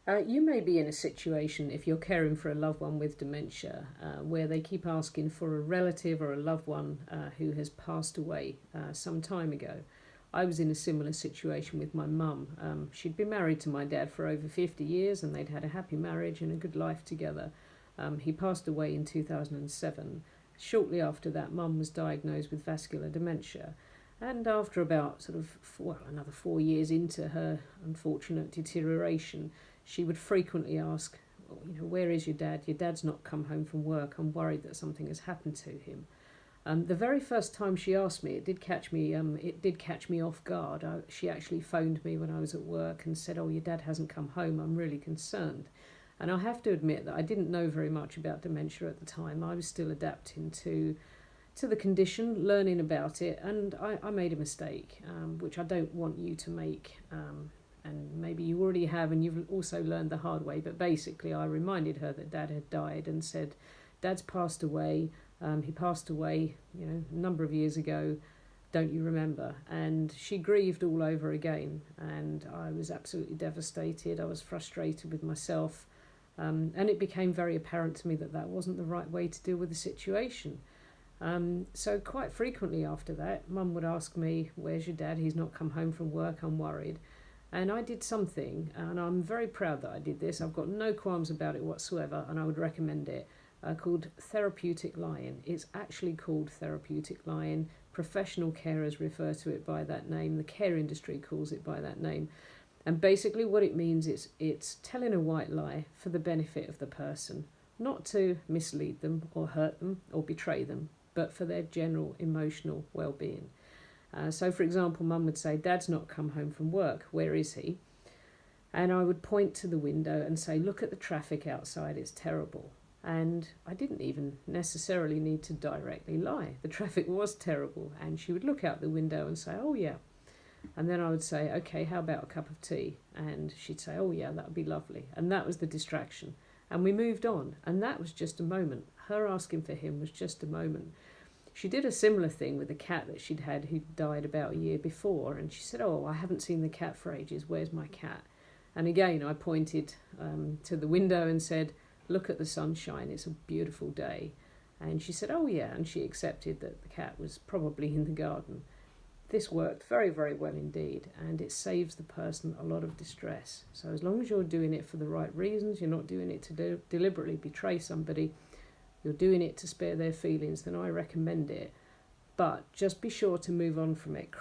You may be in a situation, if you're caring for a loved one with dementia, where they keep asking for a relative or a loved one who has passed away some time ago. I was in a similar situation with my mum. She'd been married to my dad for over 50 years and they'd had a happy marriage and a good life together. He passed away in 2007. Shortly after that, mum was diagnosed with vascular dementia. And after about another 4 years into her unfortunate deterioration, she would frequently ask, where is your dad? Your dad's not come home from work. I'm worried that something has happened to him. The very first time she asked me, it did catch me off guard. She actually phoned me when I was at work and said, "Oh, your dad hasn't come home. I'm really concerned." And I have to admit that I didn't know very much about dementia at the time. I was still adapting to the condition, learning about it, and I made a mistake, which I don't want you to make. And maybe you already have, and you've also learned the hard way. But basically, I reminded her that Dad had died and said, "Dad's passed away. He passed away, a number of years ago. Don't you remember?" And she grieved all over again, and I was absolutely devastated. I was frustrated with myself, and it became very apparent to me that that wasn't the right way to deal with the situation. So quite frequently after that, Mum would ask me, "Where's your dad? He's not come home from work. I'm worried." And I did something, and I'm very proud that I did this. I've got no qualms about it whatsoever, and I would recommend it, called Therapeutic Lying. It's actually called Therapeutic Lying. Professional carers refer to it by that name. The care industry calls it by that name. And basically what it means is it's telling a white lie for the benefit of the person, not to mislead them or hurt them or betray them, but for their general emotional well-being. So, for example, Mum would say, "Dad's not come home from work. Where is he?" And I would point to the window and say, "Look at the traffic outside. It's terrible." And I didn't even necessarily need to directly lie. The traffic was terrible. And she would look out the window and say, "Oh, yeah." And then I would say, "Okay, how about a cup of tea?" And she'd say, "Oh, yeah, that would be lovely." And that was the distraction. And we moved on. And that was just a moment. Her asking for him was just a moment. She did a similar thing with a cat that she'd had who died about a year before. And she said, "Oh, I haven't seen the cat for ages. Where's my cat?" And again, I pointed to the window and said, "Look at the sunshine. It's a beautiful day." And she said, "Oh, yeah." And she accepted that the cat was probably in the garden. This worked very, very well indeed. And it saves the person a lot of distress. So as long as you're doing it for the right reasons, you're not doing it to deliberately betray somebody, you're doing it to spare their feelings, then I recommend it. But just be sure to move on from it.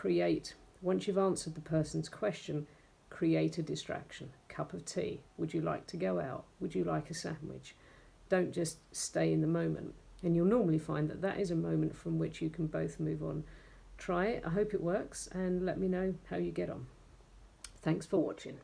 Once you've answered the person's question, create a distraction. Cup of tea. Would you like to go out? Would you like a sandwich? Don't just stay in the moment. And you'll normally find that that is a moment from which you can both move on. Try it. I hope it works, and let me know how you get on. Thanks for watching.